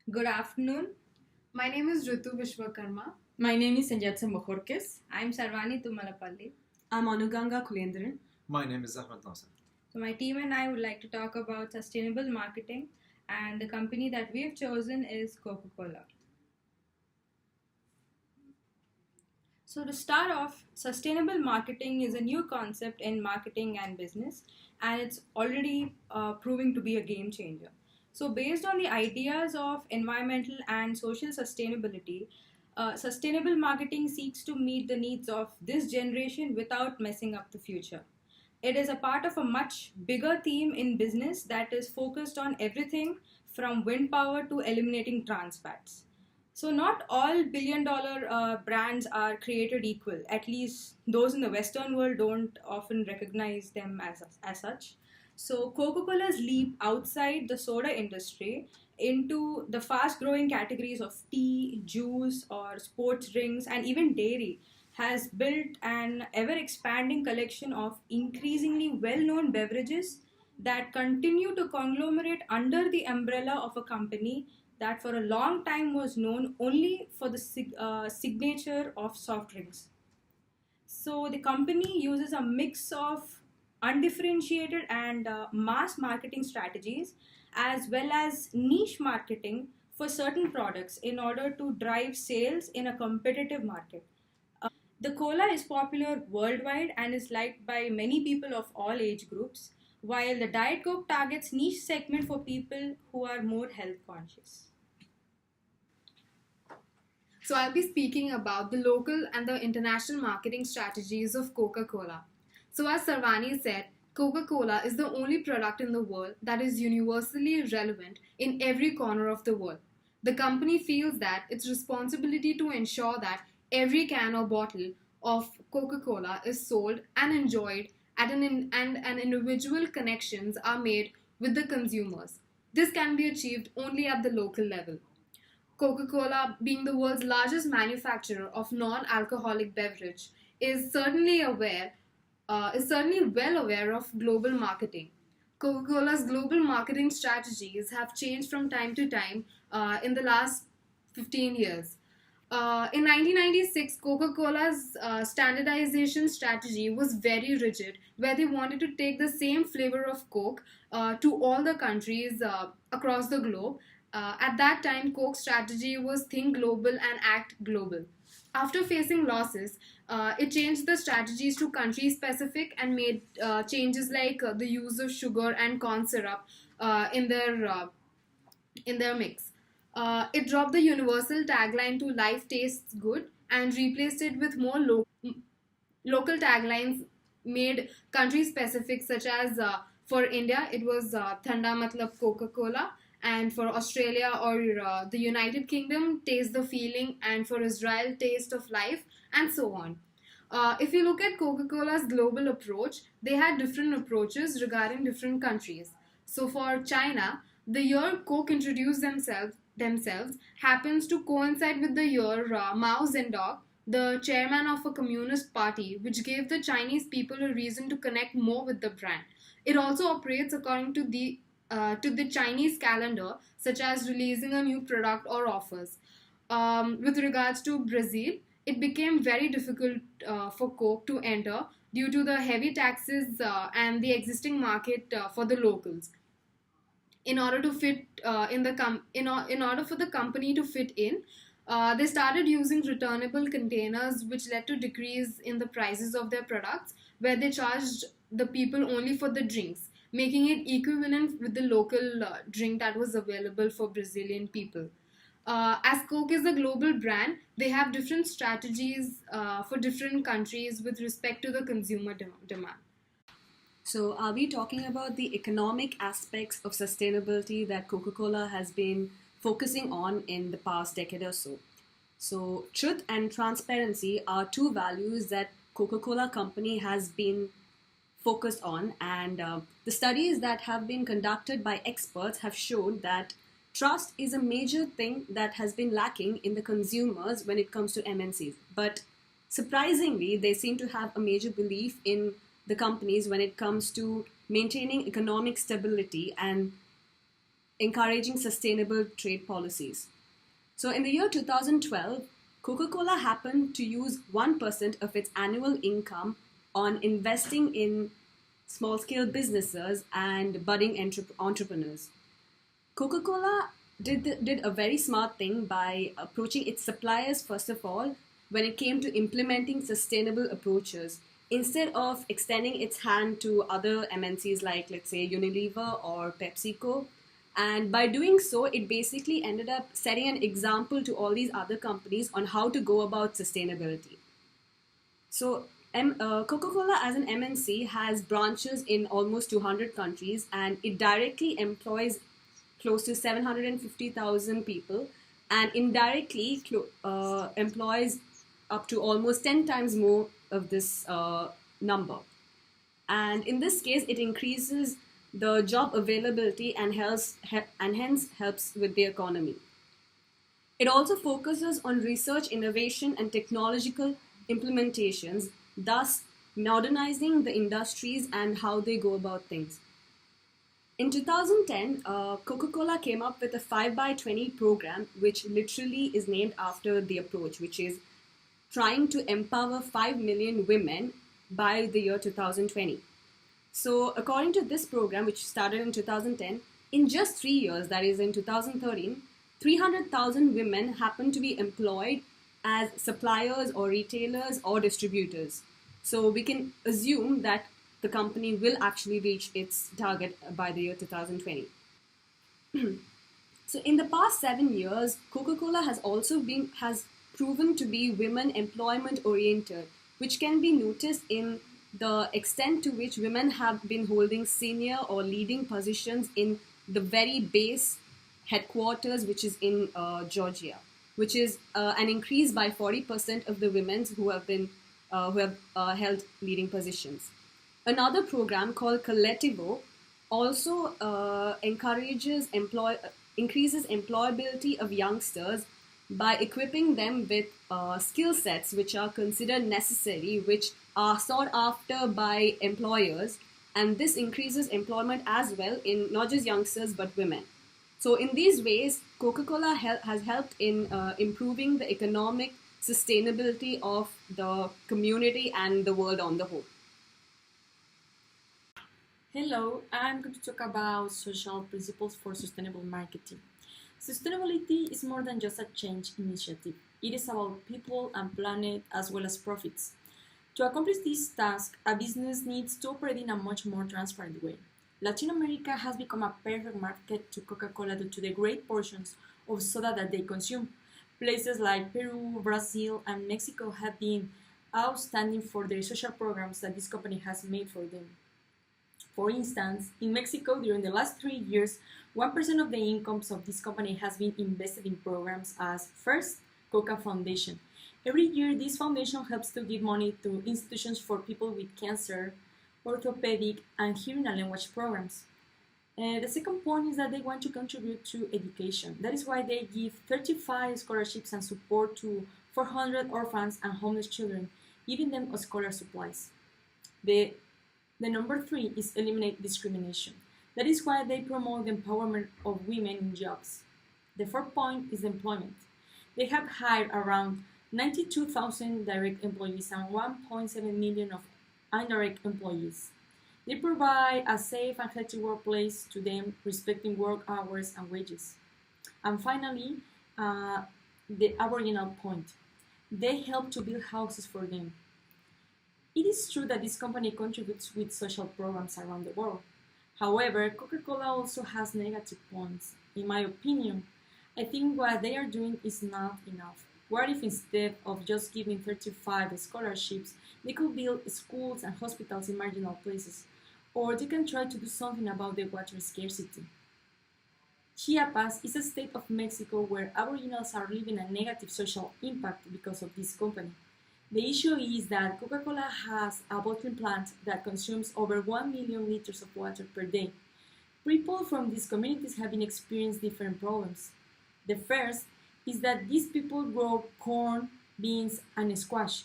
Good afternoon. My name is Ritu Vishwakarma. My name is Sanjatsa Mokhorkis. I'm Sarvani Tumalapalli. I'm Anuganga Kulendran. My name is Ahmed Nasser. So, my team and I would like to talk about sustainable marketing, and the company that we have chosen is Coca Cola. So, to start off, sustainable marketing is a new concept in marketing and business, and it's already proving to be a game changer. So, based on the ideas of environmental and social sustainability, sustainable marketing seeks to meet the needs of this generation without messing up the future. It is a part of a much bigger theme in business that is focused on everything from wind power to eliminating trans fats. So, not all billion-dollar brands are created equal. At least those in the Western world don't often recognize them as such. So, Coca Cola's leap outside the soda industry into the fast growing categories of tea, juice, or sports drinks, and even dairy has built an ever expanding collection of increasingly well known beverages that continue to conglomerate under the umbrella of a company that for a long time was known only for the signature of soft drinks. So the company uses a mix of undifferentiated and mass marketing strategies as well as niche marketing for certain products in order to drive sales in a competitive market. The cola is popular worldwide and is liked by many people of all age groups, while the Diet Coke targets niche segment for people who are more health conscious. So, I'll be speaking about the local and the international marketing strategies of Coca Cola. So, as Sarvani said, Coca Cola is the only product in the world that is universally relevant in every corner of the world. The company feels that its responsibility to ensure that every can or bottle of Coca Cola is sold and enjoyed and an individual connections are made with the consumers. This can be achieved only at the local level. Coca Cola, being the world's largest manufacturer of non alcoholic beverage, is certainly well aware of global marketing. Coca Cola's global marketing strategies have changed from time to time in the last 15 years. In 1996, Coca Cola's standardization strategy was very rigid, where they wanted to take the same flavor of Coke to all the countries across the globe. At that time, Coke's strategy was think global and act global. After facing losses, it changed the strategies to country specific and made changes like the use of sugar and corn syrup in their mix. It dropped the universal tagline to "Life tastes good" and replaced it with more local taglines made country specific, such as for India it was Thanda Matlab Coca Cola, and for Australia or the United Kingdom, Taste the Feeling, and for Israel, Taste of Life, and so on. If you look at Coca Cola's global approach, they had different approaches regarding different countries. So for China, the year Coke introduced themselves happens to coincide with the year Mao Zedong, the chairman of a communist party, which gave the Chinese people a reason to connect more with the brand. It also operates according to the Chinese calendar, such as releasing a new product or offers. With regards to Brazil, it became very difficult for Coke to enter due to the heavy taxes and the existing market for the locals. In order to fit in order for the company to fit in, they started using returnable containers, which led to decrease in the prices of their products, where they charged the people only for the drinks, making it equivalent with the local drink that was available for Brazilian people. As Coke is a global brand, they have different strategies for different countries with respect to the consumer demand. So, are we talking about the economic aspects of sustainability that Coca Cola has been focusing on in the past decade or so? So, truth and transparency are two values that Coca Cola Company has been focused on, and the studies that have been conducted by experts have shown that trust is a major thing that has been lacking in the consumers when it comes to MNCs. But surprisingly, they seem to have a major belief in the companies when it comes to maintaining economic stability, and encouraging sustainable trade policies. So in the year 2012, Coca-Cola happened to use 1% of its annual income on investing in small-scale businesses and budding entrepreneurs. Coca-Cola did a very smart thing by approaching its suppliers first of all when it came to implementing sustainable approaches instead of extending its hand to other MNCs like, let's say, Unilever or PepsiCo. And by doing so, it basically ended up setting an example to all these other companies on how to go about sustainability. So, Coca-Cola as an MNC has branches in almost 200 countries, and it directly employs close to 750,000 people and indirectly employs up to almost 10 times more of this number. And in this case, it increases the job availability and hence helps with the economy. It also focuses on research, innovation, and technological implementations, thus modernizing the industries and how they go about things. In 2010, Coca-Cola came up with a 5x20 program, which literally is named after the approach, which is trying to empower 5 million women by the year 2020. So according to this program, which started in 2010, in just 3 years, that is in 2013, 300,000 women happened to be employed as suppliers or retailers or distributors. So we can assume that the company will actually reach its target by the year 2020. So in the past 7 years, Coca-Cola has proven to be women employment oriented, which can be noticed in the extent to which women have been holding senior or leading positions in the very base headquarters, which is in Georgia, which is an increase by 40% of the women who have held leading positions. Another program called Collectivo also increases employability of youngsters by equipping them with skill sets which are considered necessary, which are sought after by employers, and this increases employment as well in not just youngsters but women. So in these ways, Coca-Cola has helped in improving the economic sustainability of the community and the world on the whole. Hello, I'm going to talk about social principles for sustainable marketing. Sustainability is more than just a change initiative. It is about people and planet as well as profits. To accomplish this task, a business needs to operate in a much more transparent way. Latin America has become a perfect market to Coca-Cola due to the great portions of soda that they consume. Places like Peru, Brazil, and Mexico have been outstanding for their social programs that this company has made for them. For instance, in Mexico, during the last 3 years, 1% of the incomes of this company has been invested in programs as First Coca Foundation. Every year, this foundation helps to give money to institutions for people with cancer, orthopedic, and hearing and language programs. The second point is that they want to contribute to education. That is why they give 35 scholarships and support to 400 orphans and homeless children, giving them scholar supplies. The number 3 is eliminate discrimination. That is why they promote the empowerment of women in jobs. The fourth point is employment. They have hired around 92,000 direct employees and 1.7 million of indirect employees. They provide a safe and healthy workplace to them, respecting work hours and wages. And finally, the Aboriginal point. They help to build houses for them. It is true that this company contributes with social programs around the world. However, Coca-Cola also has negative points. In my opinion, I think what they are doing is not enough. What if instead of just giving 35 scholarships, they could build schools and hospitals in marginal places? Or they can try to do something about the water scarcity. Chiapas is a state of Mexico where Aboriginals are living a negative social impact because of this company. The issue is that Coca-Cola has a bottling plant that consumes over 1 million liters of water per day. People from these communities have been experiencing different problems. The first is that these people grow corn, beans, and squash.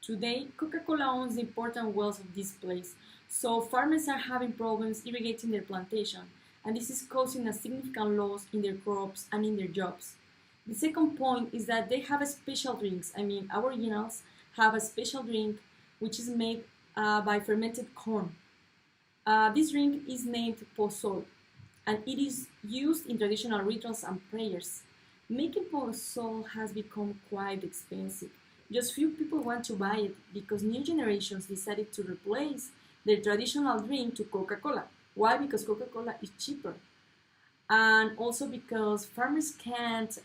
Today, Coca-Cola owns the important wells of this place, so farmers are having problems irrigating their plantation, and this is causing a significant loss in their crops and in their jobs. The second point is that they have a special drinks. I mean, Aboriginals have a special drink which is made by fermented corn. This drink is named posol, and it is used in traditional rituals and prayers. Making posol has become quite expensive. Just few people want to buy it because new generations decided to replace their traditional drink to Coca-Cola. Why? Because Coca-Cola is cheaper, and also because farmers can't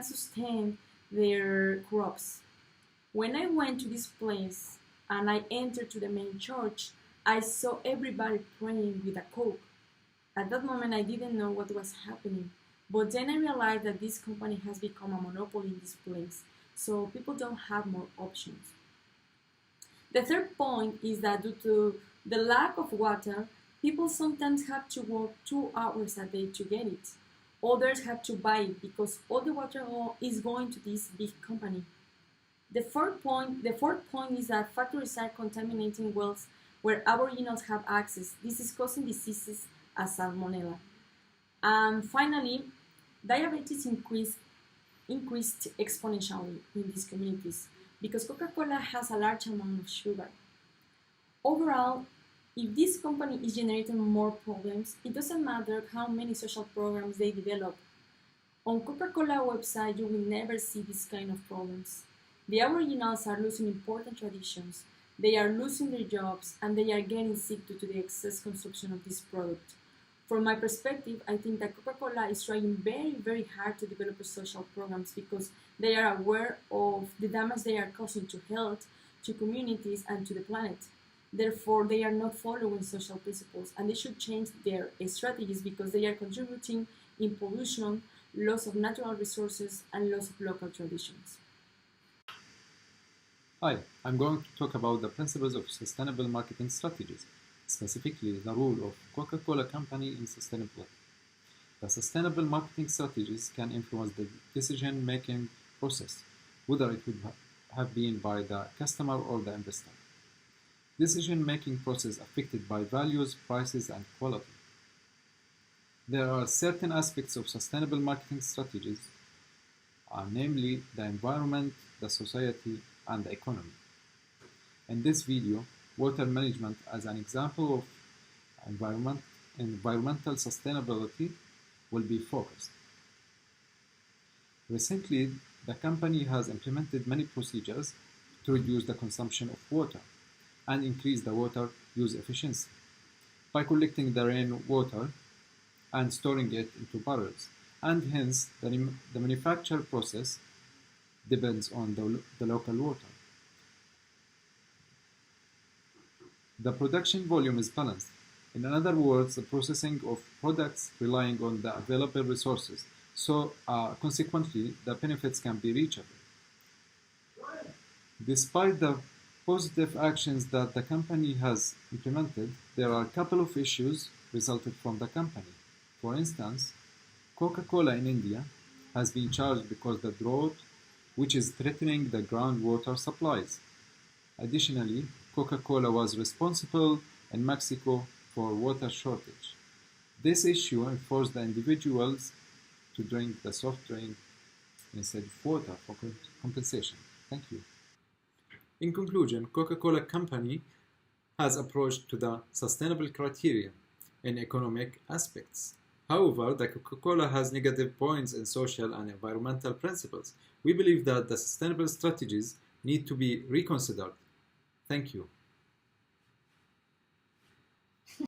sustain their crops. When I went to this place and I entered to the main church, I saw everybody praying with a Coke. At that moment, I didn't know what was happening, but then I realized that this company has become a monopoly in this place, so people don't have more options. The third point is that due to the lack of water, people sometimes have to work 2 hours a day to get it. Others have to buy it because all the water is going to this big company. The fourth point is that factories are contaminating wells where Aboriginals have access. This is causing diseases as salmonella. And finally, diabetes increased exponentially in these communities because Coca-Cola has a large amount of sugar. Overall, if this company is generating more problems, it doesn't matter how many social programs they develop. On Coca-Cola website, you will never see this kind of problems. The Aboriginals are losing important traditions, they are losing their jobs, and they are getting sick due to the excess consumption of this product. From my perspective, I think that Coca-Cola is trying very, very hard to develop social programs because they are aware of the damage they are causing to health, to communities, and to the planet. Therefore, they are not following social principles, and they should change their strategies because they are contributing in pollution, loss of natural resources, and loss of local traditions. Hi, I'm going to talk about the principles of sustainable marketing strategies, specifically the role of Coca-Cola Company in sustainability. The sustainable marketing strategies can influence the decision-making process, whether it would have been by the customer or the investor. Decision-making process affected by values, prices, and quality. There are certain aspects of sustainable marketing strategies, namely the environment, the society, and the economy. In this video, water management as an example of environmental sustainability will be focused. Recently, the company has implemented many procedures to reduce the consumption of water and increase the water use efficiency by collecting the rainwater and storing it into barrels, and hence the manufacture process depends on the local water. The production volume is balanced. In other words, the processing of products relying on the available resources, so consequently the benefits can be reachable. Despite the positive actions that the company has implemented, there are a couple of issues resulted from the company. For instance, Coca-Cola in India has been charged because the drought, which is threatening the groundwater supplies. Additionally, Coca-Cola was responsible in Mexico for water shortage. This issue forced the individuals to drink the soft drink instead of water for compensation. Thank you. In conclusion, Coca-Cola Company has approached to the sustainable criteria in economic aspects. However, the Coca-Cola has negative points in social and environmental principles. We believe that the sustainable strategies need to be reconsidered. Thank you.